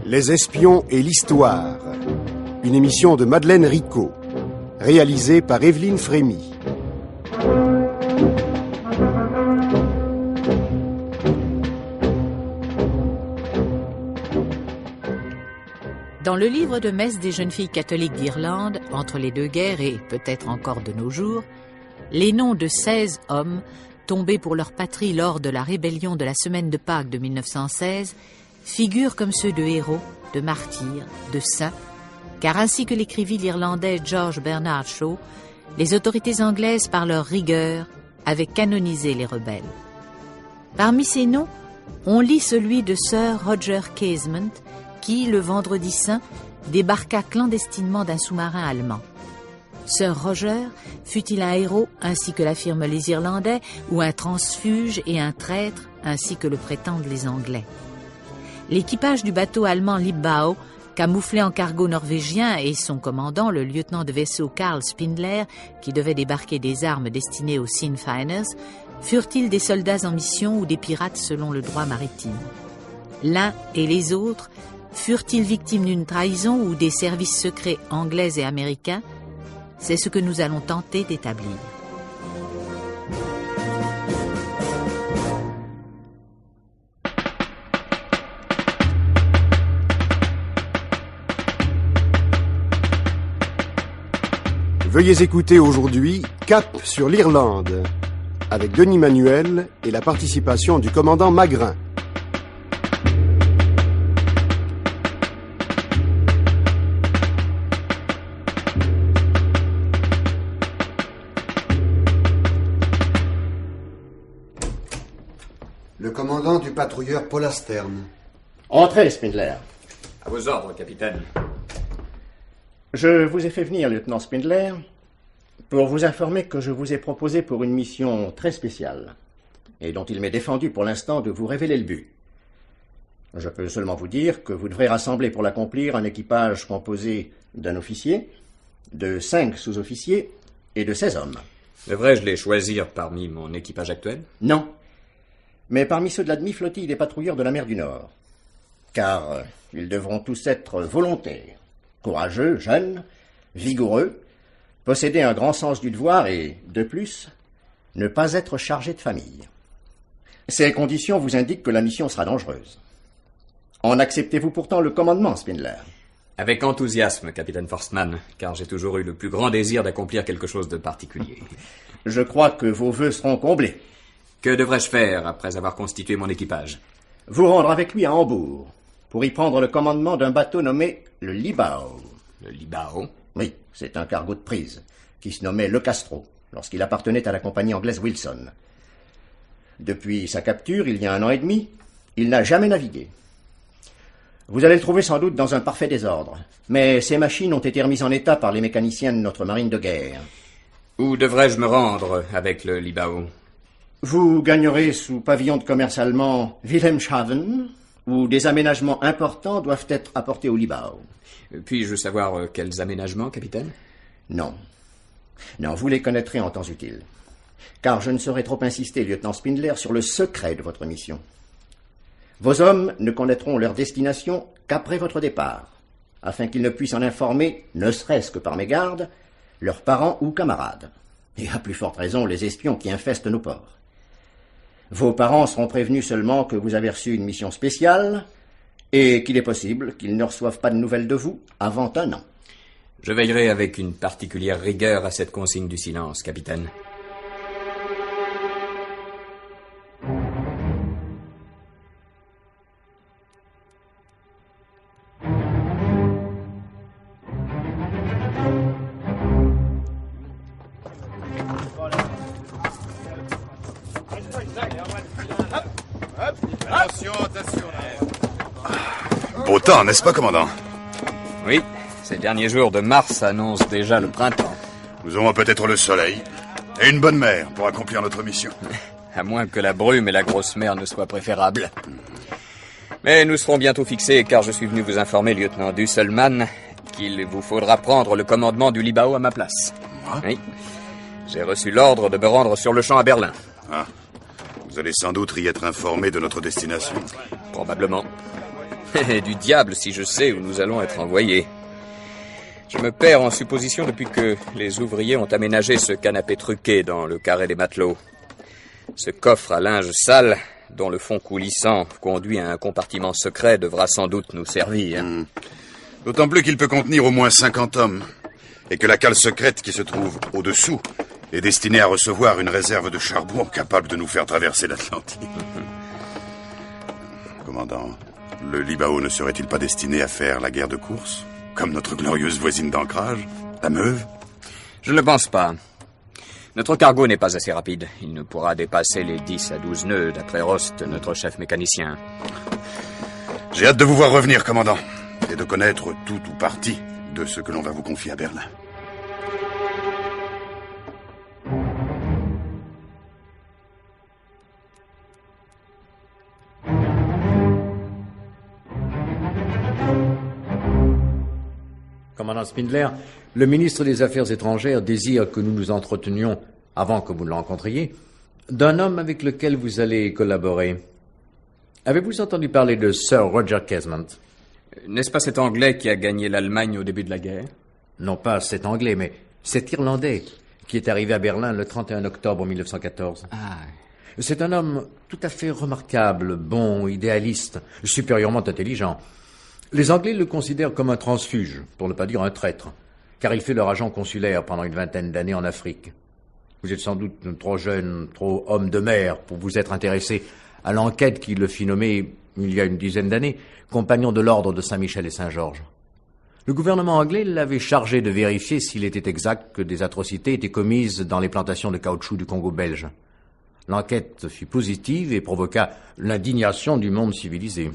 Les espions et l'histoire. Une émission de Madeleine Ricot, réalisée par Evelyne Frémy. Dans le livre de messe des jeunes filles catholiques d'Irlande, entre les deux guerres et peut-être encore de nos jours, les noms de 16 hommes tombés pour leur patrie lors de la rébellion de la semaine de Pâques de 1916 figurent comme ceux de héros, de martyrs, de saints, car ainsi que l'écrivit l'Irlandais George Bernard Shaw, les autorités anglaises, par leur rigueur, avaient canonisé les rebelles. Parmi ces noms, on lit celui de Sir Roger Casement, qui, le vendredi saint, débarqua clandestinement d'un sous-marin allemand. Sir Roger fut-il un héros, ainsi que l'affirment les Irlandais, ou un transfuge et un traître, ainsi que le prétendent les Anglais? L'équipage du bateau allemand Libau, camouflé en cargo norvégien, et son commandant, le lieutenant de vaisseau Karl Spindler, qui devait débarquer des armes destinées aux Sinn Feiners, furent-ils des soldats en mission ou des pirates selon le droit maritime? L'un et les autres furent-ils victimes d'une trahison ou des services secrets anglais et américains? C'est ce que nous allons tenter d'établir. Veuillez écouter aujourd'hui Cap sur l'Irlande, avec Denis Manuel et la participation du commandant Magrin. Le commandant du patrouilleur Paul Astern. Entrez, Spindler. À vos ordres, capitaine. Je vous ai fait venir, lieutenant Spindler, pour vous informer que je vous ai proposé pour une mission très spéciale, et dont il m'est défendu pour l'instant de vous révéler le but. Je peux seulement vous dire que vous devrez rassembler pour l'accomplir un équipage composé d'un officier, de 5 sous-officiers et de 16 hommes. Devrais-je les choisir parmi mon équipage actuel? Non, mais parmi ceux de la demi-flottille des patrouilleurs de la mer du Nord, car ils devront tous être volontaires, courageux, jeunes, vigoureux, posséder un grand sens du devoir et, de plus, ne pas être chargés de famille. Ces conditions vous indiquent que la mission sera dangereuse. En acceptez-vous pourtant le commandement, Spindler? Avec enthousiasme, capitaine Forstmann, car j'ai toujours eu le plus grand désir d'accomplir quelque chose de particulier. Je crois que vos vœux seront comblés. Que devrais-je faire après avoir constitué mon équipage? Vous rendre avec lui à Hambourg, pour y prendre le commandement d'un bateau nommé le Libau. Le Libau? Oui, c'est un cargo de prise, qui se nommait le Castro, lorsqu'il appartenait à la compagnie anglaise Wilson. Depuis sa capture, il y a 1 an et demi, il n'a jamais navigué. Vous allez le trouver sans doute dans un parfait désordre, mais ses machines ont été remises en état par les mécaniciens de notre marine de guerre. Où devrais-je me rendre avec le Libau? Vous gagnerez sous pavillon de commerce allemand Wilhelmshaven, où des aménagements importants doivent être apportés au Libau. Puis-je savoir quels aménagements, capitaine? Non. Non, vous les connaîtrez en temps utile. Car je ne saurais trop insister, lieutenant Spindler, sur le secret de votre mission. Vos hommes ne connaîtront leur destination qu'après votre départ, afin qu'ils ne puissent en informer, ne serait-ce que par mégarde, leurs parents ou camarades, et à plus forte raison les espions qui infestent nos ports. Vos parents seront prévenus seulement que vous avez reçu une mission spéciale et qu'il est possible qu'ils ne reçoivent pas de nouvelles de vous avant 1 an. Je veillerai avec une particulière rigueur à cette consigne du silence, capitaine. Beau temps, n'est-ce pas, commandant? Oui, ces derniers jours de mars annoncent déjà le printemps. Nous aurons peut-être le soleil et une bonne mer pour accomplir notre mission. À moins que la brume et la grosse mer ne soient préférables. Mais nous serons bientôt fixés, car je suis venu vous informer, lieutenant Dusselman, qu'il vous faudra prendre le commandement du Libau à ma place. Ah. Oui. J'ai reçu l'ordre de me rendre sur le champ à Berlin. Ah. Vous allez sans doute y être informé de notre destination. Probablement. Et du diable si je sais où nous allons être envoyés. Je me perds en supposition depuis que les ouvriers ont aménagé ce canapé truqué dans le carré des matelots. Ce coffre à linge sale, dont le fond coulissant conduit à un compartiment secret, devra sans doute nous servir. D'autant plus qu'il peut contenir au moins 50 hommes. Et que la cale secrète qui se trouve au-dessous est destinée à recevoir une réserve de charbon capable de nous faire traverser l'Atlantique. Commandant, le Libao ne serait-il pas destiné à faire la guerre de course, comme notre glorieuse voisine d'ancrage, la Meuve? Je ne le pense pas. Notre cargo n'est pas assez rapide. Il ne pourra dépasser les 10 à 12 nœuds, d'après Rost, notre chef mécanicien. J'ai hâte de vous voir revenir, commandant, et de connaître tout ou partie de ce que l'on va vous confier à Berlin. Commandant Spindler, le ministre des Affaires étrangères désire que nous nous entretenions, avant que vous ne le rencontriez, d'un homme avec lequel vous allez collaborer. Avez-vous entendu parler de Sir Roger Casement? N'est-ce pas cet Anglais qui a gagné l'Allemagne au début de la guerre? Non pas cet Anglais, mais cet Irlandais qui est arrivé à Berlin le 31 octobre 1914. Ah. C'est un homme tout à fait remarquable, bon, idéaliste, supérieurement intelligent. Les Anglais le considèrent comme un transfuge, pour ne pas dire un traître, car il fait leur agent consulaire pendant une vingtaine d'années en Afrique. Vous êtes sans doute trop jeune, trop homme de mer pour vous être intéressé à l'enquête qui le fit nommer, il y a une dizaine d'années, compagnon de l'ordre de Saint-Michel et Saint-Georges. Le gouvernement anglais l'avait chargé de vérifier s'il était exact que des atrocités étaient commises dans les plantations de caoutchouc du Congo belge. L'enquête fut positive et provoqua l'indignation du monde civilisé.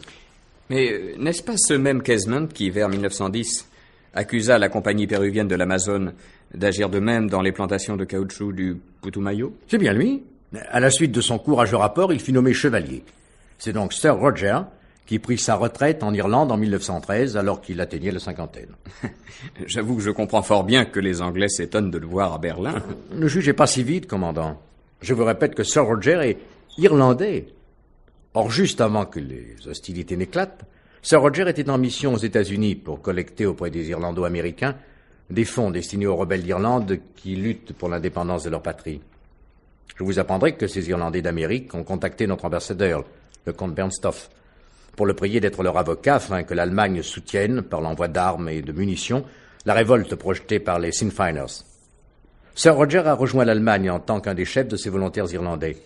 Mais n'est-ce pas ce même Casement qui, vers 1910, accusa la compagnie péruvienne de l'Amazone d'agir de même dans les plantations de caoutchouc du Putumayo? C'est bien lui. À la suite de son courageux rapport, il fut nommé chevalier. C'est donc Sir Roger qui prit sa retraite en Irlande en 1913, alors qu'il atteignait la cinquantaine. J'avoue que je comprends fort bien que les Anglais s'étonnent de le voir à Berlin. Ne jugez pas si vite, commandant. Je vous répète que Sir Roger est irlandais. Or, juste avant que les hostilités n'éclatent, Sir Roger était en mission aux États-Unis pour collecter auprès des Irlando-Américains des fonds destinés aux rebelles d'Irlande qui luttent pour l'indépendance de leur patrie. Je vous apprendrai que ces Irlandais d'Amérique ont contacté notre ambassadeur, le comte Bernstoff, pour le prier d'être leur avocat afin que l'Allemagne soutienne, par l'envoi d'armes et de munitions, la révolte projetée par les Sinn Feiners. Sir Roger a rejoint l'Allemagne en tant qu'un des chefs de ces volontaires irlandais.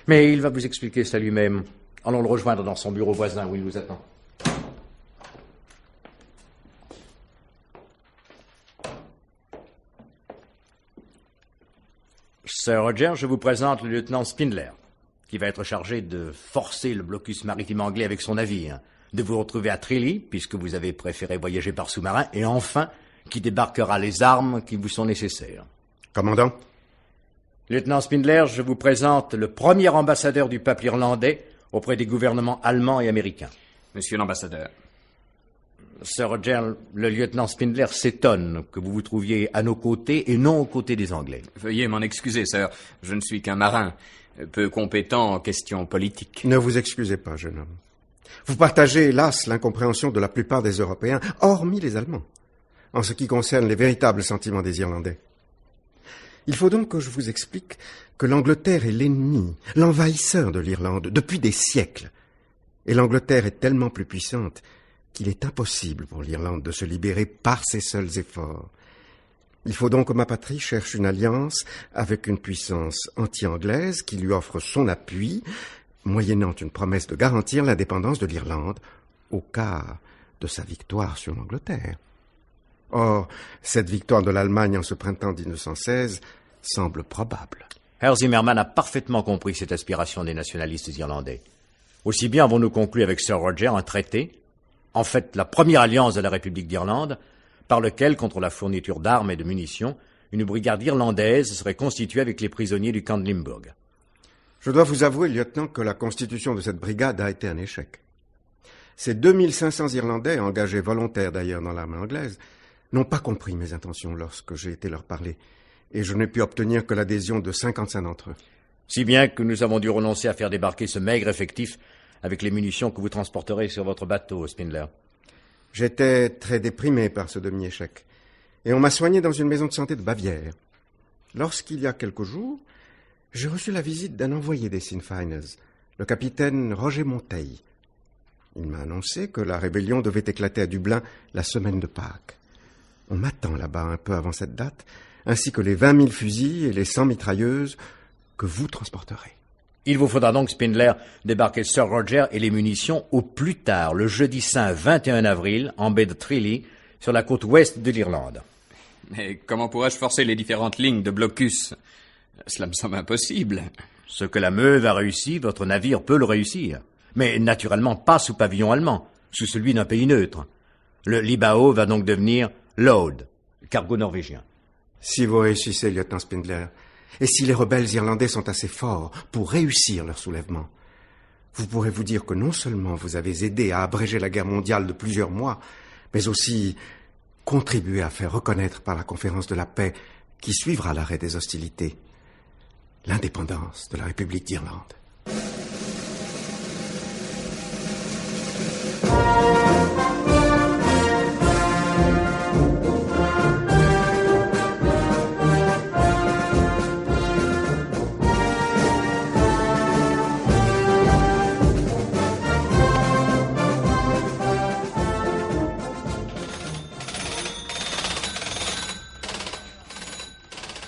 Mais il va vous expliquer ça lui-même. Allons le rejoindre dans son bureau voisin où il vous attend. Sir Roger, je vous présente le lieutenant Spindler, qui va être chargé de forcer le blocus maritime anglais avec son navire, de vous retrouver à Trilly, puisque vous avez préféré voyager par sous-marin, et enfin, qui débarquera les armes qui vous sont nécessaires. Commandant? Lieutenant Spindler, je vous présente le premier ambassadeur du peuple irlandais auprès des gouvernements allemands et américains. Monsieur l'ambassadeur. Sir Roger, le lieutenant Spindler s'étonne que vous vous trouviez à nos côtés et non aux côtés des Anglais. Veuillez m'en excuser, sir. Je ne suis qu'un marin, peu compétent en questions politiques. Ne vous excusez pas, jeune homme. Vous partagez, hélas, l'incompréhension de la plupart des Européens, hormis les Allemands, en ce qui concerne les véritables sentiments des Irlandais. Il faut donc que je vous explique que l'Angleterre est l'ennemi, l'envahisseur de l'Irlande depuis des siècles. Et l'Angleterre est tellement plus puissante qu'il est impossible pour l'Irlande de se libérer par ses seuls efforts. Il faut donc que ma patrie cherche une alliance avec une puissance anti-anglaise qui lui offre son appui, moyennant une promesse de garantir l'indépendance de l'Irlande au cas de sa victoire sur l'Angleterre. Or, cette victoire de l'Allemagne en ce printemps 1916 semble probable. Herr Zimmermann a parfaitement compris cette aspiration des nationalistes irlandais. Aussi bien avons-nous conclu avec Sir Roger un traité, en fait la première alliance de la République d'Irlande, par lequel, contre la fourniture d'armes et de munitions, une brigade irlandaise serait constituée avec les prisonniers du camp de Limburg. Je dois vous avouer, lieutenant, que la constitution de cette brigade a été un échec. Ces 2500 Irlandais, engagés volontaires d'ailleurs dans l'armée anglaise, n'ont pas compris mes intentions lorsque j'ai été leur parler, et je n'ai pu obtenir que l'adhésion de 55 d'entre eux. Si bien que nous avons dû renoncer à faire débarquer ce maigre effectif avec les munitions que vous transporterez sur votre bateau, Spindler. J'étais très déprimé par ce demi-échec, et on m'a soigné dans une maison de santé de Bavière. Lorsqu'il y a quelques jours, j'ai reçu la visite d'un envoyé des Sinn Feiners, le capitaine Roger Monteil. Il m'a annoncé que la rébellion devait éclater à Dublin la semaine de Pâques. On m'attend là-bas un peu avant cette date, ainsi que les 20 000 fusils et les 100 mitrailleuses que vous transporterez. Il vous faudra donc, Spindler, débarquer Sir Roger et les munitions au plus tard, le jeudi saint 21 avril, en baie de Trilly, sur la côte ouest de l'Irlande. Mais comment pourrais-je forcer les différentes lignes de blocus? Cela me semble impossible. Ce que la Meuse a réussi, votre navire peut le réussir. Mais naturellement pas sous pavillon allemand, sous celui d'un pays neutre. Le Libao va donc devenir Lode, cargo norvégien. Si vous réussissez, lieutenant Spindler, et si les rebelles irlandais sont assez forts pour réussir leur soulèvement, vous pourrez vous dire que non seulement vous avez aidé à abréger la guerre mondiale de plusieurs mois, mais aussi contribué à faire reconnaître par la conférence de la paix qui suivra l'arrêt des hostilités l'indépendance de la République d'Irlande.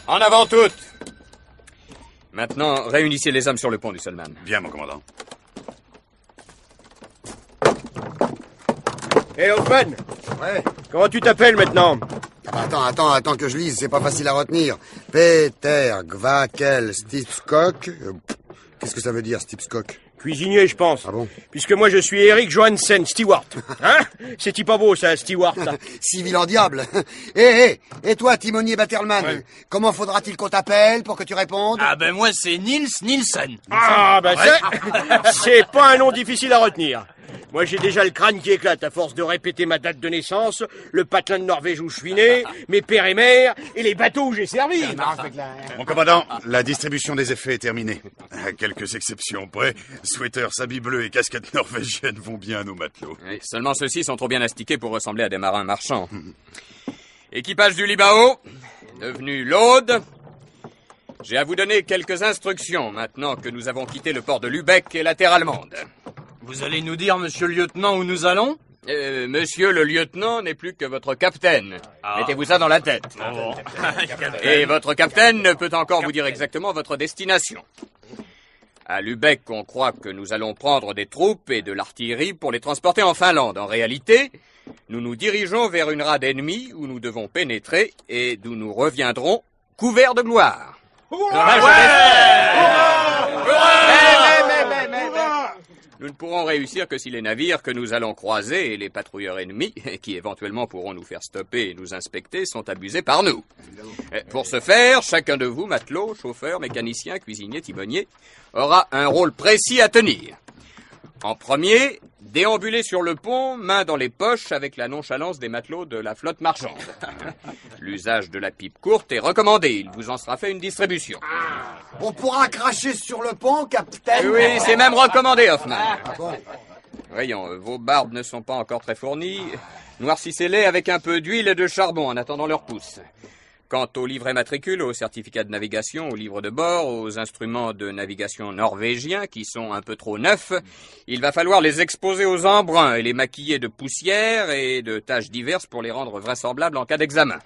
En avant toutes! Maintenant, réunissez les hommes sur le pont du Solman. Bien, mon commandant. Hé, Hoffman! Ouais. Comment tu t'appelles maintenant? Ah bah attends que je lise, c'est pas facile à retenir. Peter Gvakel Stipskok. Qu'est-ce que ça veut dire, Stipskok? Cuisinier, je pense. Ah bon? Puisque moi, je suis Eric Johansen, Stewart. Hein? C'est-il pas beau, ça, Stewart? Civil en diable. Et toi, timonier Batterman, ouais. Comment faudra-t-il qu'on t'appelle pour que tu répondes? Ah ben moi, c'est Nils Nielsen. Ah ben c'est pas un nom difficile à retenir. Moi, j'ai déjà le crâne qui éclate à force de répéter ma date de naissance, le patelin de Norvège où je suis né, mes pères et mères, et les bateaux où j'ai servi. Mon commandant, la distribution des effets est terminée. À quelques exceptions près, sweaters, habits bleus et casquettes norvégiennes vont bien à nos matelots. Oui, seulement ceux-ci sont trop bien astiqués pour ressembler à des marins marchands. Équipage du Libao, devenu Lode. J'ai à vous donner quelques instructions maintenant que nous avons quitté le port de Lübeck et la terre allemande. Vous allez nous dire, monsieur le lieutenant, où nous allons? Monsieur le lieutenant n'est plus que votre capitaine. Mettez-vous ça dans la tête. Oh. Et votre capitaine ne peut encore vous dire exactement votre destination. À Lübeck, on croit que nous allons prendre des troupes et de l'artillerie pour les transporter en Finlande. En réalité, nous nous dirigeons vers une rade ennemie où nous devons pénétrer et d'où nous reviendrons couverts de gloire. Nous ne pourrons réussir que si les navires que nous allons croiser et les patrouilleurs ennemis, qui éventuellement pourront nous faire stopper et nous inspecter, sont abusés par nous. Pour ce faire, chacun de vous, matelots, chauffeurs, mécaniciens, cuisiniers, timoniers, aura un rôle précis à tenir. En premier, déambuler sur le pont, main dans les poches, avec la nonchalance des matelots de la flotte marchande. L'usage de la pipe courte est recommandé. Il vous en sera fait une distribution. On pourra cracher sur le pont, capitaine? Oui, c'est même recommandé, Hoffman. Ah bon? Voyons, vos barbes ne sont pas encore très fournies. Noircissez-les avec un peu d'huile et de charbon en attendant leur pousse. Quant aux livrets matricules, aux certificats de navigation, aux livres de bord, aux instruments de navigation norvégiens qui sont un peu trop neufs, il va falloir les exposer aux embruns et les maquiller de poussière et de taches diverses pour les rendre vraisemblables en cas d'examen.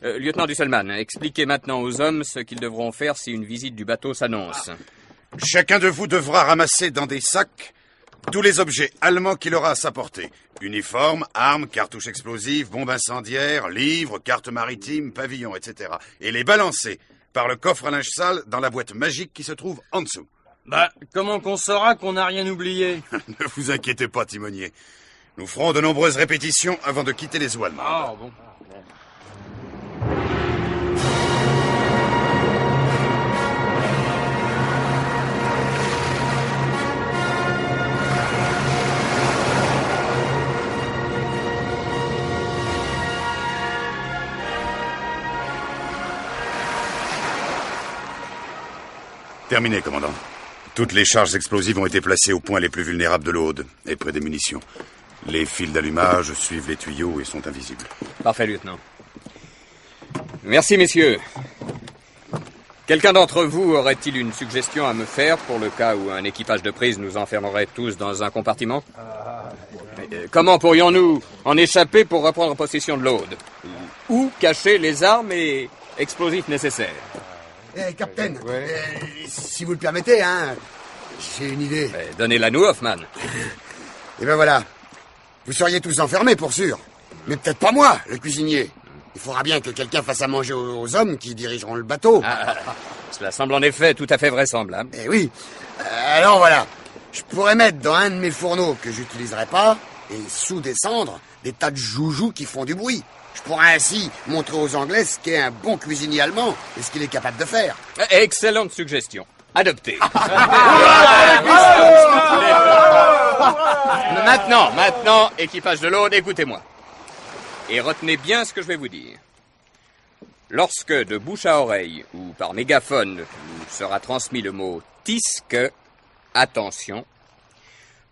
Lieutenant Dusselman, expliquez maintenant aux hommes ce qu'ils devront faire si une visite du bateau s'annonce. Chacun de vous devra ramasser dans des sacs tous les objets allemands qu'il aura à sa portée. Uniformes, armes, cartouches explosives, bombes incendiaires, livres, cartes maritimes, pavillons, etc. Et les balancer par le coffre à linge sale dans la boîte magique qui se trouve en dessous. Bah, comment qu'on saura qu'on n'a rien oublié? Ne vous inquiétez pas, timonier. Nous ferons de nombreuses répétitions avant de quitter les eaux allemandes. Ah, bon. Terminé, commandant. Toutes les charges explosives ont été placées aux points les plus vulnérables de l'Aude et près des munitions. Les fils d'allumage suivent les tuyaux et sont invisibles. Parfait, lieutenant. Merci, messieurs. Quelqu'un d'entre vous aurait-il une suggestion à me faire pour le cas où un équipage de prise nous enfermerait tous dans un compartiment? Comment pourrions-nous en échapper pour reprendre possession de l'Aude? Où cacher les armes et explosifs nécessaires? Capitaine, si vous le permettez, j'ai une idée. Donnez-la nous, Hoffman. Et ben voilà. Vous seriez tous enfermés, pour sûr. Mais peut-être pas moi, le cuisinier. Il faudra bien que quelqu'un fasse à manger aux hommes qui dirigeront le bateau. Cela semble en effet tout à fait vraisemblable. Eh oui. Alors voilà. Je pourrais mettre dans un de mes fourneaux que j'utiliserai pas, et sous des cendres, des tas de joujoux qui font du bruit. Je pourrais ainsi montrer aux Anglais ce qu'est un bon cuisinier allemand et ce qu'il est capable de faire. Excellente suggestion. Adoptée. Maintenant, équipage de l'Aude, écoutez-moi. Et retenez bien ce que je vais vous dire. Lorsque, de bouche à oreille ou par mégaphone, vous sera transmis le mot « tisque », attention,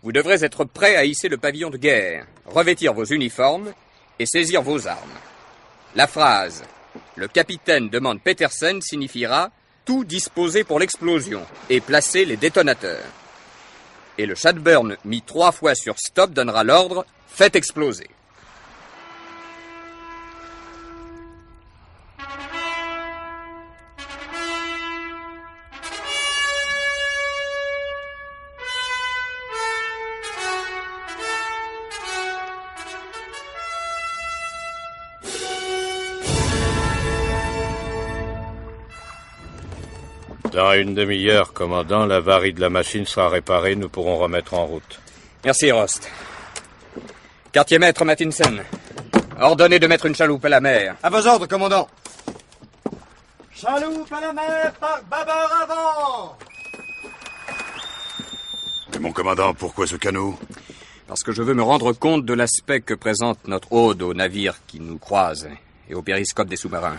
vous devrez être prêt à hisser le pavillon de guerre, revêtir vos uniformes et saisir vos armes. La phrase « Le capitaine demande Petersen » signifiera « tout disposer pour l'explosion » et placer les détonateurs. Et le Shadburn mis 3 fois sur stop donnera l'ordre « Faites exploser ». Dans une demi-heure, commandant, l'avarie de la machine sera réparée, nous pourrons remettre en route. Merci, Rost. Quartier-maître Mattinson, ordonnez de mettre une chaloupe à la mer. À vos ordres, commandant. Chaloupe à la mer, par bâbord avant. Mais mon commandant, pourquoi ce canot? Parce que je veux me rendre compte de l'aspect que présente notre Aude aux navires qui nous croisent et au périscope des sous-marins.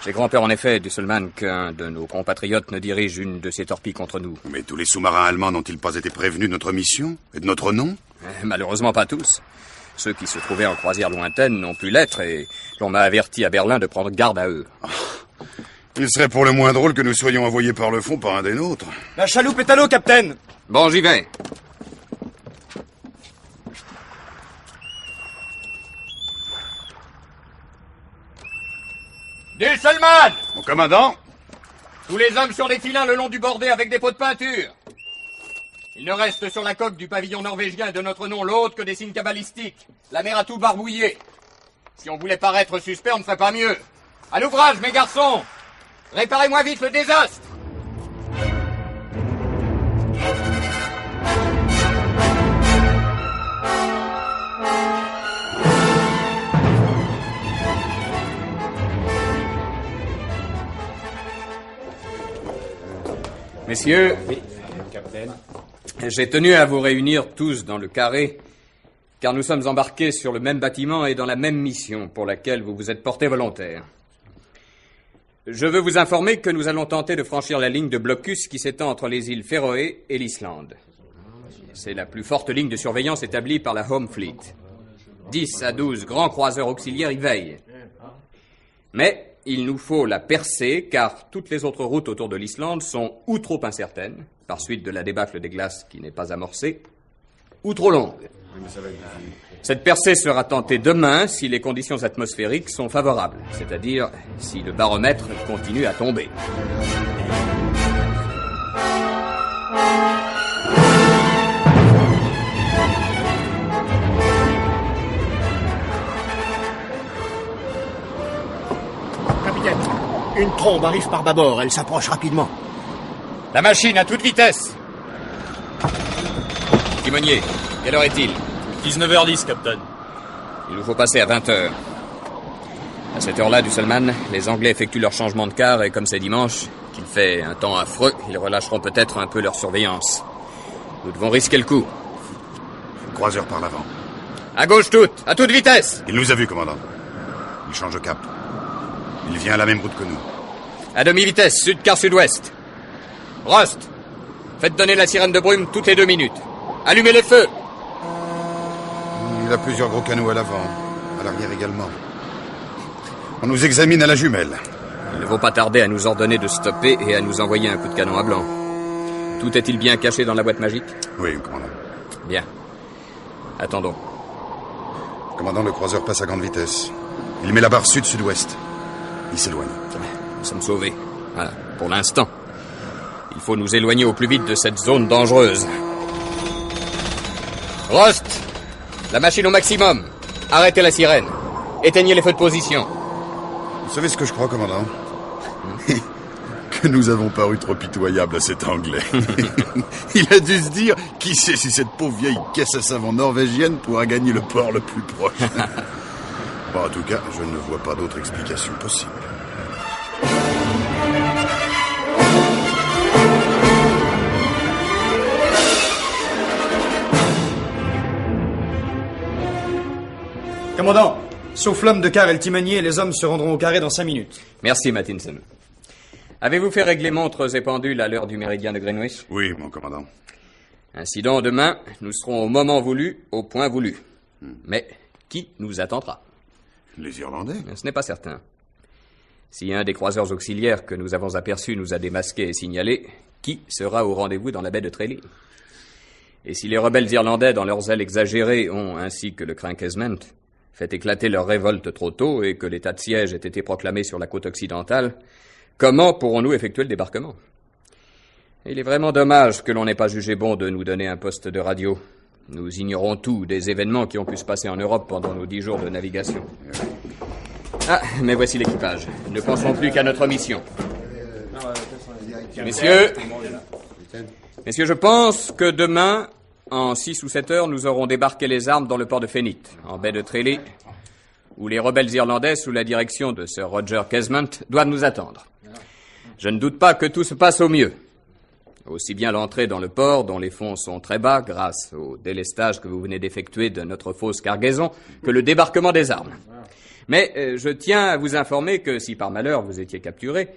J'ai grand-peur, en effet, Düsselmann, qu'un de nos compatriotes ne dirige une de ces torpilles contre nous. Mais tous les sous-marins allemands n'ont-ils pas été prévenus de notre mission et de notre nom? Malheureusement pas tous. Ceux qui se trouvaient en croisière lointaine n'ont pu l'être et l'on m'a averti à Berlin de prendre garde à eux. Il serait pour le moins drôle que nous soyons envoyés par le fond par un des nôtres. La chaloupe est à l'eau, capitaine. Bon, j'y vais. Düsselmann! Mon commandant? Tous les hommes sur les filins le long du bordé avec des pots de peinture. Il ne reste sur la coque du pavillon norvégien de notre nom l'autre que des signes cabalistiques. La mer a tout barbouillé. Si on voulait paraître suspect, on ne ferait pas mieux. À l'ouvrage, mes garçons! Réparez-moi vite le désastre! Messieurs, j'ai tenu à vous réunir tous dans le carré, car nous sommes embarqués sur le même bâtiment et dans la même mission pour laquelle vous vous êtes portés volontaires. Je veux vous informer que nous allons tenter de franchir la ligne de blocus qui s'étend entre les îles Féroé et l'Islande. C'est la plus forte ligne de surveillance établie par la Home Fleet. 10 à 12 grands croiseurs auxiliaires y veillent. Mais il nous faut la percer, car toutes les autres routes autour de l'Islande sont ou trop incertaines, par suite de la débâcle des glaces qui n'est pas amorcée, ou trop longues. Cette percée sera tentée demain si les conditions atmosphériques sont favorables, c'est-à-dire si le baromètre continue à tomber. Capitaine, une trombe arrive par bâbord, elle s'approche rapidement. La machine à toute vitesse. Timonier, quelle heure est-il? 19h10, capitaine. Il nous faut passer à 20h. À cette heure-là, Düsselmann, les Anglais effectuent leur changement de quart et comme c'est dimanche, qu'il fait un temps affreux, ils relâcheront peut-être un peu leur surveillance. Nous devons risquer le coup. Croiseur par l'avant. À gauche à toute vitesse. Il nous a vus, commandant. Il change de cap. Il vient à la même route que nous. À demi-vitesse, sud-quart sud-ouest. Rost, faites donner la sirène de brume toutes les 2 minutes. Allumez les feux. Il a plusieurs gros canaux à l'avant, à l'arrière également. On nous examine à la jumelle. Il ne faut pas tarder à nous ordonner de stopper et à nous envoyer un coup de canon à blanc. Tout est-il bien caché dans la boîte magique? Oui, commandant. Bien. Attendons. Commandant, le croiseur passe à grande vitesse. Il met la barre sud-sud-ouest. Il s'éloigne. Nous sommes sauvés. Voilà, pour l'instant. Il faut nous éloigner au plus vite de cette zone dangereuse. Rost, la machine au maximum. Arrêtez la sirène. Éteignez les feux de position. Vous savez ce que je crois, commandant? Que nous avons paru trop pitoyables à cet Anglais. Il a dû se dire, qui sait si cette pauvre vieille caisse à savon norvégienne pourra gagner le port le plus proche. Bon, en tout cas, je ne vois pas d'autre explication possible. Commandant, sauf l'homme de quart et le timonier, les hommes se rendront au carré dans 5 minutes. Merci, Mattinson. Avez-vous fait régler montres et pendules à l'heure du méridien de Greenwich? Oui, mon commandant. Ainsi donc, demain, nous serons au moment voulu, au point voulu. Mais qui nous attendra? Les Irlandais? Ce n'est pas certain. Si un des croiseurs auxiliaires que nous avons aperçus nous a démasqués et signalés, qui sera au rendez-vous dans la baie de Tralee? Et si les rebelles irlandais, dans leur zèle exagéré, ont, ainsi que le Crank Esmond, fait éclater leur révolte trop tôt et que l'état de siège ait été proclamé sur la côte occidentale, comment pourrons-nous effectuer le débarquement? Il est vraiment dommage que l'on n'ait pas jugé bon de nous donner un poste de radio. Nous ignorons tout des événements qui ont pu se passer en Europe pendant nos 10 jours de navigation. Ah, mais voici l'équipage. Ne pensons plus qu'à notre mission. Messieurs, je pense que demain, en 6 ou 7 heures, nous aurons débarqué les armes dans le port de Fenit, en baie de Tralee, où les rebelles irlandais, sous la direction de Sir Roger Casement, doivent nous attendre. Je ne doute pas que tout se passe au mieux. Aussi bien l'entrée dans le port, dont les fonds sont très bas, grâce au délestage que vous venez d'effectuer de notre fausse cargaison, que le débarquement des armes. Mais je tiens à vous informer que si par malheur vous étiez capturé,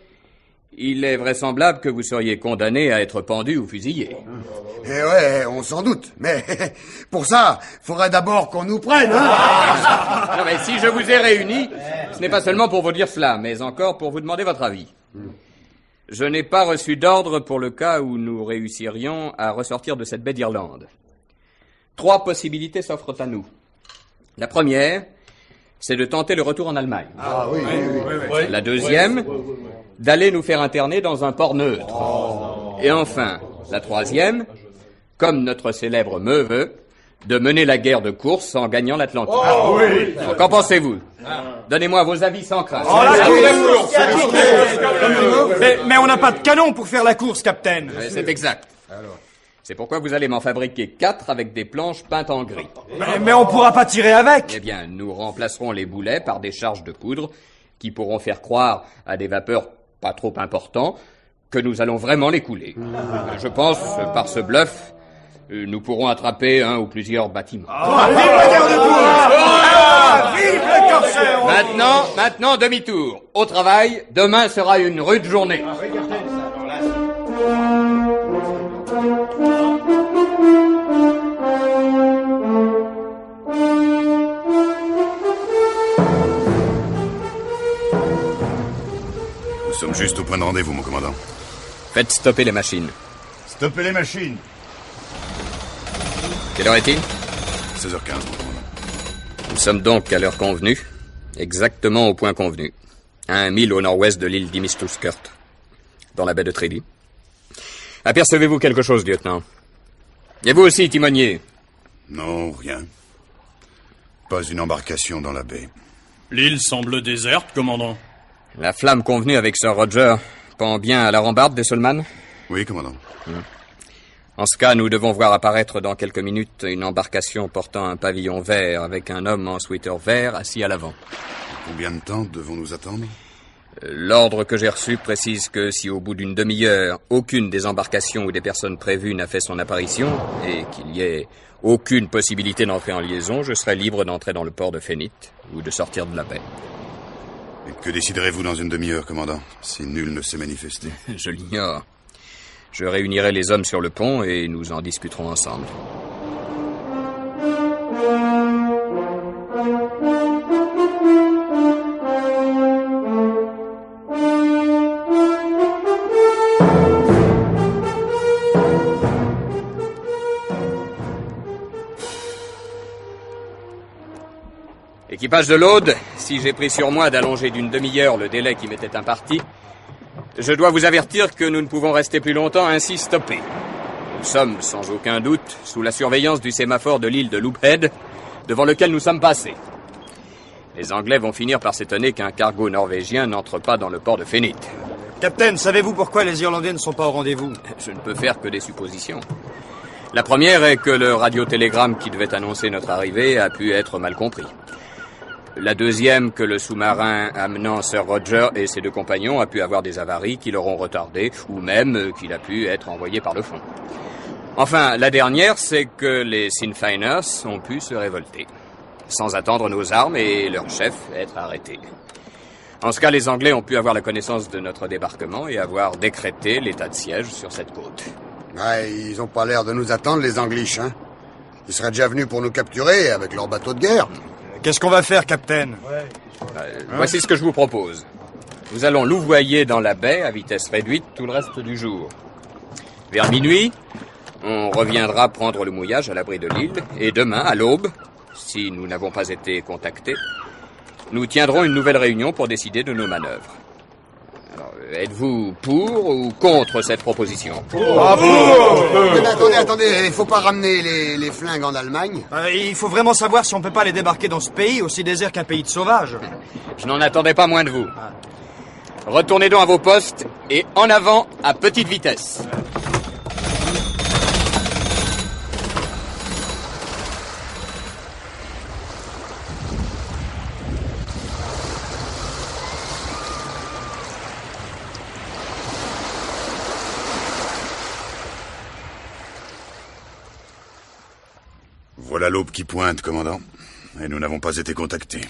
il est vraisemblable que vous seriez condamné à être pendu ou fusillé. Eh ouais, on s'en doute. Mais pour ça, faudrait d'abord qu'on nous prenne, hein? Non, mais si je vous ai réunis, ce n'est pas seulement pour vous dire cela, mais encore pour vous demander votre avis. Je n'ai pas reçu d'ordre pour le cas où nous réussirions à ressortir de cette baie d'Irlande. 3 possibilités s'offrent à nous. La première, c'est de tenter le retour en Allemagne. Ah oui. La deuxième, d'aller nous faire interner dans un port neutre. Et enfin, la troisième, comme notre célèbre me veut, de mener la guerre de course en gagnant l'Atlantique. Qu'en pensez-vous? Donnez-moi vos avis sans crainte. Mais on n'a pas de canon pour faire la course, capitaine. C'est exact. C'est pourquoi vous allez m'en fabriquer 4 avec des planches peintes en gris. Mais on pourra pas tirer avec. Eh bien, nous remplacerons les boulets par des charges de poudre qui pourront faire croire à des vapeurs pas trop importants que nous allons vraiment les couler. Je pense, par ce bluff, nous pourrons attraper un ou plusieurs bâtiments. Vive le corsaire! Maintenant, demi-tour. Au travail, demain sera une rude journée. Nous sommes juste au point de rendez-vous, mon commandant. Faites stopper les machines. Stoppez les machines. Quelle heure est-il? 16h15, mon commandant. Nous sommes donc à l'heure convenue, exactement au point convenu, à 1 mille au nord-ouest de l'île d'Imistuskert, dans la baie de Tralee. Apercevez-vous quelque chose, lieutenant? Et vous aussi, timonier? Non, rien. Pas une embarcation dans la baie. L'île semble déserte, commandant. La flamme convenue avec Sir Roger pend bien à la rambarde des Solman? Oui, commandant. En ce cas, nous devons voir apparaître dans quelques minutes une embarcation portant un pavillon vert avec un homme en sweater vert assis à l'avant. Combien de temps devons-nous attendre? L'ordre que j'ai reçu précise que si au bout d'une demi-heure, aucune des embarcations ou des personnes prévues n'a fait son apparition, et qu'il n'y ait aucune possibilité d'entrer en liaison, je serai libre d'entrer dans le port de Fenit ou de sortir de la baie. Et que déciderez-vous dans une demi-heure, commandant, si nul ne s'est manifesté? Je l'ignore. Je réunirai les hommes sur le pont et nous en discuterons ensemble. Équipage de l'Aude, si j'ai pris sur moi d'allonger d'une demi-heure le délai qui m'était imparti, je dois vous avertir que nous ne pouvons rester plus longtemps ainsi stoppés. Nous sommes, sans aucun doute, sous la surveillance du sémaphore de l'île de Loophead, devant lequel nous sommes passés. Les Anglais vont finir par s'étonner qu'un cargo norvégien n'entre pas dans le port de Fenit. Capitaine, savez-vous pourquoi les Irlandais ne sont pas au rendez-vous? Je ne peux faire que des suppositions. La première est que le radiotélégramme qui devait annoncer notre arrivée a pu être mal compris. La deuxième, que le sous-marin amenant Sir Roger et ses deux compagnons a pu avoir des avaries qui l'auront retardé, ou même qu'il a pu être envoyé par le fond. Enfin, la dernière, c'est que les Sinn Féiners ont pu se révolter, sans attendre nos armes et leur chef être arrêté. En ce cas, les Anglais ont pu avoir la connaissance de notre débarquement et avoir décrété l'état de siège sur cette côte. Ouais, ils ont pas l'air de nous attendre, les Anglish, hein. Ils seraient déjà venus pour nous capturer avec leurs bateaux de guerre. Qu'est-ce qu'on va faire, Capitaine? Voici ce que je vous propose. Nous allons louvoyer dans la baie à vitesse réduite tout le reste du jour. Vers minuit, on reviendra prendre le mouillage à l'abri de l'île, et demain, à l'aube, si nous n'avons pas été contactés, nous tiendrons une nouvelle réunion pour décider de nos manœuvres. Alors, êtes-vous pour ou contre cette proposition? Attendez, il faut pas ramener les flingues en Allemagne. Il faut vraiment savoir si on peut pas les débarquer dans ce pays, aussi désert qu'un pays de sauvages. Je n'en attendais pas moins de vous. Retournez donc à vos postes et en avant à petite vitesse. Voilà l'aube qui pointe, commandant. Et nous n'avons pas été contactés.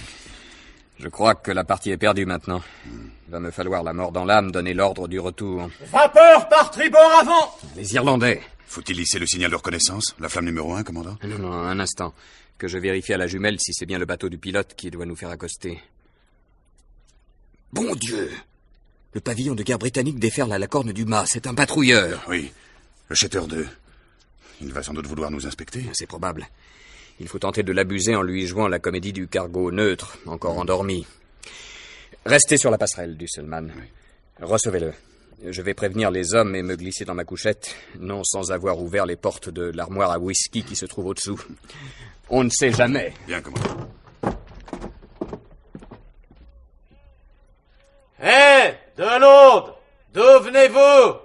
Je crois que la partie est perdue maintenant. Il va me falloir la mort dans l'âme donner l'ordre du retour. Vapeur par tribord avant! Les Irlandais. Faut-il hisser le signal de reconnaissance? La flamme numéro 1, commandant? Non, un instant. Que je vérifie à la jumelle si c'est bien le bateau du pilote qui doit nous faire accoster. Bon Dieu! Le pavillon de guerre britannique déferle à la corne du mât. C'est un patrouilleur. Oui, le Shatter 2. Il va sans doute vouloir nous inspecter. C'est probable. Il faut tenter de l'abuser en lui jouant la comédie du cargo neutre, encore endormi. Restez sur la passerelle, Dusselman. Oui. Recevez-le. Je vais prévenir les hommes et me glisser dans ma couchette, non sans avoir ouvert les portes de l'armoire à whisky qui se trouve au-dessous. On ne sait jamais. Bien, commandant. Hé, de l'aude, d'où venez-vous?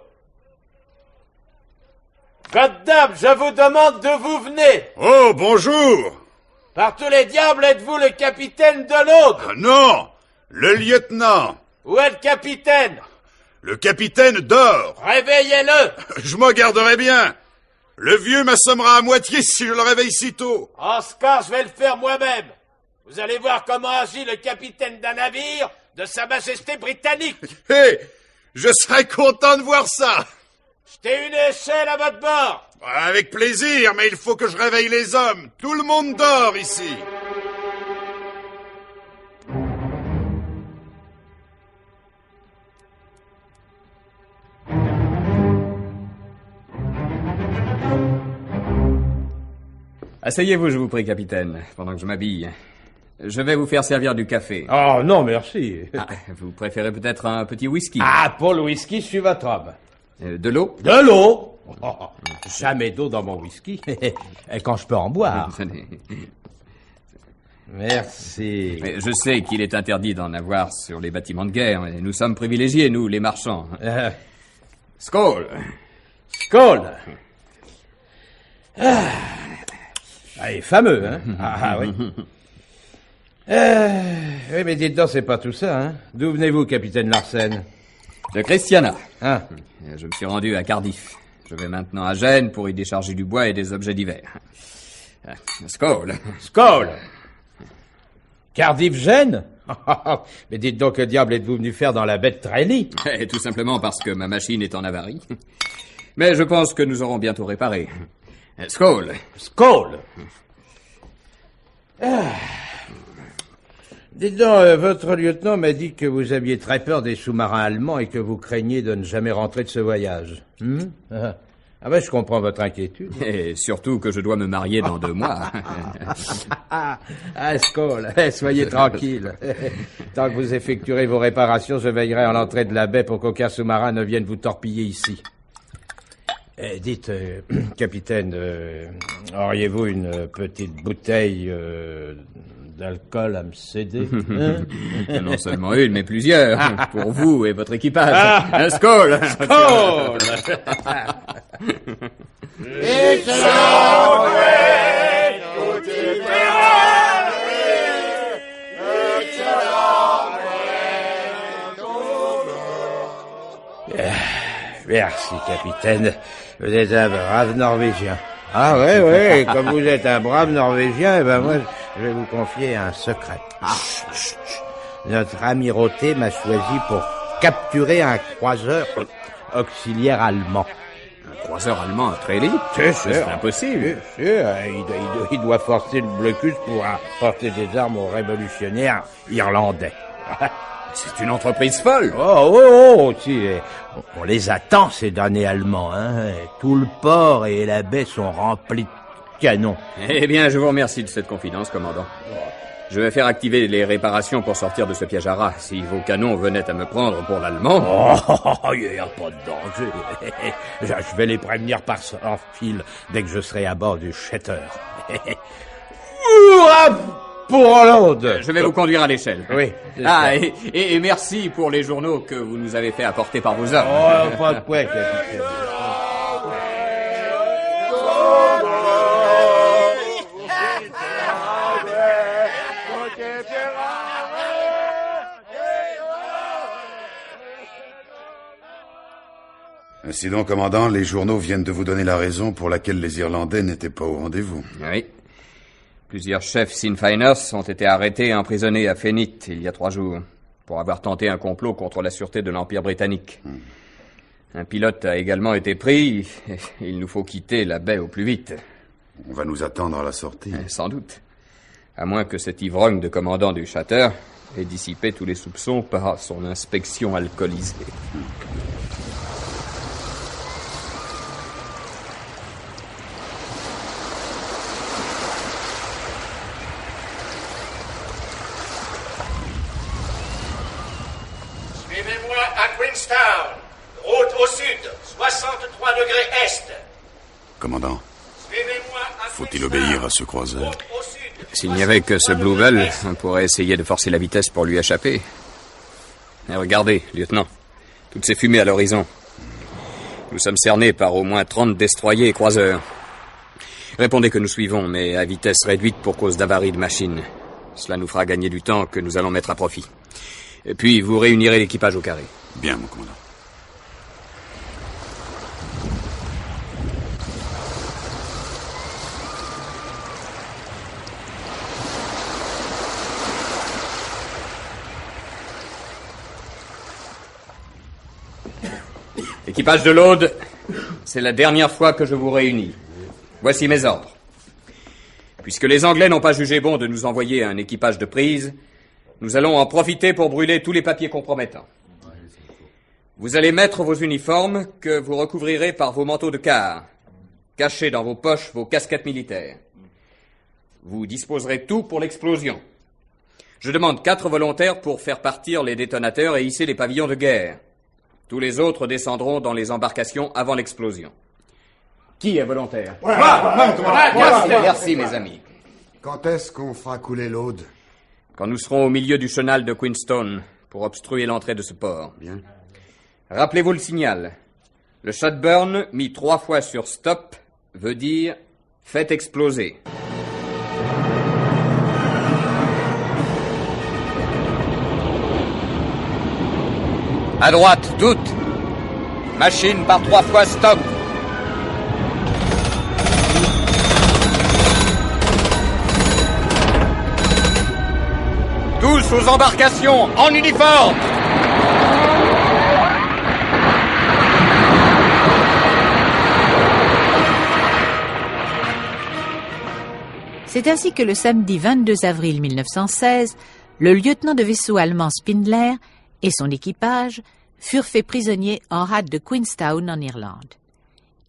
Goddam, je vous demande d'où vous venez. Oh, bonjour. Par tous les diables, êtes-vous le capitaine de l'Aude? Non, le lieutenant. Où est le capitaine? Le capitaine dort. Réveillez-le. Je m'en garderai bien. Le vieux m'assommera à moitié si je le réveille si tôt. En ce cas, je vais le faire moi-même. Vous allez voir comment agit le capitaine d'un navire de Sa Majesté britannique. Hé, je serais content de voir ça. Jetez une échelle à votre bord. Avec plaisir, mais il faut que je réveille les hommes. Tout le monde dort ici. Asseyez-vous, je vous prie, capitaine, pendant que je m'habille. Je vais vous faire servir du café. Oh, non, merci. Vous préférez peut-être un petit whisky? Ah, pour le whisky, je suis votre homme. De l'eau? De l'eau? Oh, jamais d'eau dans mon whisky. Et quand je peux en boire. Merci. Mais je sais qu'il est interdit d'en avoir sur les bâtiments de guerre, mais nous sommes privilégiés, nous, les marchands. Skål! Skål! Ah, il est fameux, hein? Ah, oui. Oui, mais dites donc, c'est pas tout ça, hein? D'où venez-vous, capitaine Larsen? De Christiana. Ah. Je me suis rendu à Cardiff. Je vais maintenant à Gênes pour y décharger du bois et des objets divers. Skål. Skål. Cardiff, Gênes? Mais dites donc, que diable êtes-vous venu faire dans la baie de Trailly? Tout simplement parce que ma machine est en avarie. Mais je pense que nous aurons bientôt réparé. Skål. Skål. Dites donc, votre lieutenant m'a dit que vous aviez très peur des sous-marins allemands et que vous craigniez de ne jamais rentrer de ce voyage. Ah ben, je comprends votre inquiétude. Et surtout que je dois me marier dans 2 mois. Skål. Soyez tranquille. Tant que vous effectuerez vos réparations, je veillerai à l'entrée de la baie pour qu'aucun sous-marin ne vienne vous torpiller ici. Dites, capitaine, auriez-vous une petite bouteille d'alcool à me céder? Non seulement une, mais plusieurs. Pour vous et votre équipage. Skål. Skål. Merci, capitaine. Vous êtes un brave Norvégien. Ah ouais, comme vous êtes un brave Norvégien, eh ben moi, je vais vous confier un secret. Notre amirauté m'a choisi pour capturer un croiseur auxiliaire allemand. Un croiseur allemand à Trelli? C'est impossible. Il doit forcer le blocus pour apporter des armes aux révolutionnaires irlandais. C'est une entreprise folle. Si, on les attend, ces damnés allemands, hein. Tout le port et la baie sont remplis de canons. Eh bien, je vous remercie de cette confidence, commandant. Je vais faire activer les réparations pour sortir de ce piège à rats. Si vos canons venaient à me prendre pour l'Allemand... Il n'y a pas de danger. Je vais les prévenir par sans fil dès que je serai à bord du Shatter. Pour Hollande. Je vais vous conduire à l'échelle. Oui. Et merci pour les journaux que vous nous avez fait apporter par vos hommes. Pas de quoi, capitaine. Ainsi donc, commandant, les journaux viennent de vous donner la raison pour laquelle les Irlandais n'étaient pas au rendez-vous. Oui. Plusieurs chefs Sinn Féiners ont été arrêtés et emprisonnés à Fenit il y a 3 jours pour avoir tenté un complot contre la sûreté de l'Empire britannique. Un pilote a également été pris. Il nous faut quitter la baie au plus vite. On va nous attendre à la sortie. Sans doute. À moins que cet ivrogne de commandant du Shatter ait dissipé tous les soupçons par son inspection alcoolisée. Suivez-moi à Queenstown. Route au sud, 63 degrés est. Commandant, Suivez-moi à faut-il obéir à ce croiseur? S'il n'y avait que ce Bluebell, on pourrait essayer de forcer la vitesse pour lui échapper. Mais regardez, lieutenant, toutes ces fumées à l'horizon. Nous sommes cernés par au moins 30 destroyers et croiseurs. Répondez que nous suivons, mais à vitesse réduite pour cause d'avarie de machines. Cela nous fera gagner du temps que nous allons mettre à profit. Et puis, vous réunirez l'équipage au carré. Bien, mon commandant. Équipage de l'Aude, c'est la dernière fois que je vous réunis. Voici mes ordres. Puisque les Anglais n'ont pas jugé bon de nous envoyer un équipage de prise, nous allons en profiter pour brûler tous les papiers compromettants. Vous allez mettre vos uniformes que vous recouvrirez par vos manteaux de quart. Cachez dans vos poches vos casquettes militaires. Vous disposerez tout pour l'explosion. Je demande 4 volontaires pour faire partir les détonateurs et hisser les pavillons de guerre. Tous les autres descendront dans les embarcations avant l'explosion. Qui est volontaire? Merci, mes amis. Quand est-ce qu'on fera couler l'Aude? Quand nous serons au milieu du chenal de Queenstown, pour obstruer l'entrée de ce port. Bien. Rappelez-vous le signal. Le shotburn, mis 3 fois sur stop, veut dire « faites exploser ». À droite, doute. Machine par 3 fois stop. Tous aux embarcations, en uniforme. C'est ainsi que le samedi 22 avril 1916, le lieutenant de vaisseau allemand Spindler et son équipage furent faits prisonniers en rade de Queenstown en Irlande.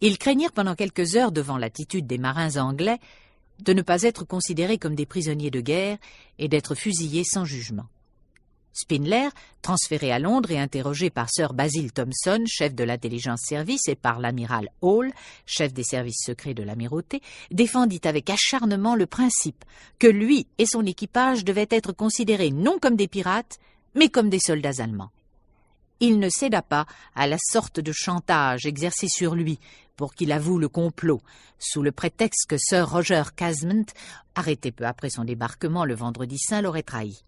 Ils craignirent pendant quelques heures, devant l'attitude des marins anglais, de ne pas être considérés comme des prisonniers de guerre et d'être fusillés sans jugement. Spindler, transféré à Londres et interrogé par Sir Basil Thomson, chef de l'intelligence service, et par l'amiral Hall, chef des services secrets de l'amirauté, défendit avec acharnement le principe que lui et son équipage devaient être considérés non comme des pirates, mais comme des soldats allemands. Il ne céda pas à la sorte de chantage exercé sur lui pour qu'il avoue le complot, sous le prétexte que Sir Roger Casement, arrêté peu après son débarquement le vendredi saint, l'aurait trahi.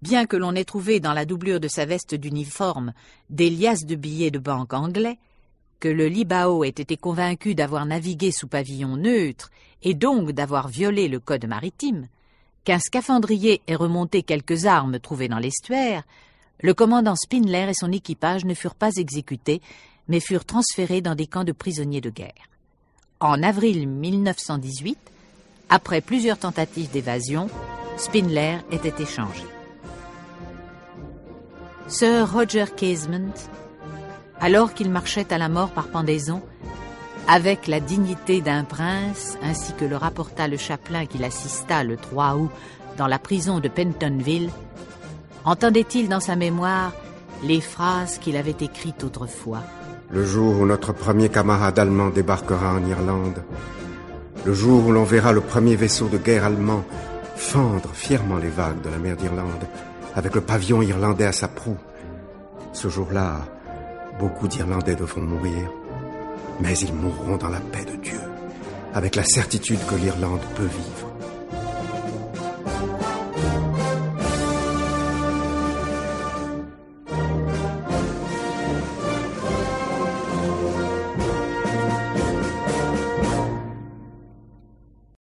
Bien que l'on ait trouvé dans la doublure de sa veste d'uniforme des liasses de billets de banque anglais, que le Libao ait été convaincu d'avoir navigué sous pavillon neutre et donc d'avoir violé le code maritime, qu'un scaphandrier ait remonté quelques armes trouvées dans l'estuaire, le commandant Spindler et son équipage ne furent pas exécutés, mais furent transférés dans des camps de prisonniers de guerre. En avril 1918, après plusieurs tentatives d'évasion, Spindler était échangé. Sir Roger Casement, alors qu'il marchait à la mort par pendaison, avec la dignité d'un prince, ainsi que le rapporta le chapelain qui l'assista le 3 août dans la prison de Pentonville, entendait-il dans sa mémoire les phrases qu'il avait écrites autrefois. Le jour où notre premier camarade allemand débarquera en Irlande, le jour où l'on verra le premier vaisseau de guerre allemand fendre fièrement les vagues de la mer d'Irlande, avec le pavillon irlandais à sa proue. Ce jour-là, beaucoup d'Irlandais devront mourir, mais ils mourront dans la paix de Dieu, avec la certitude que l'Irlande peut vivre.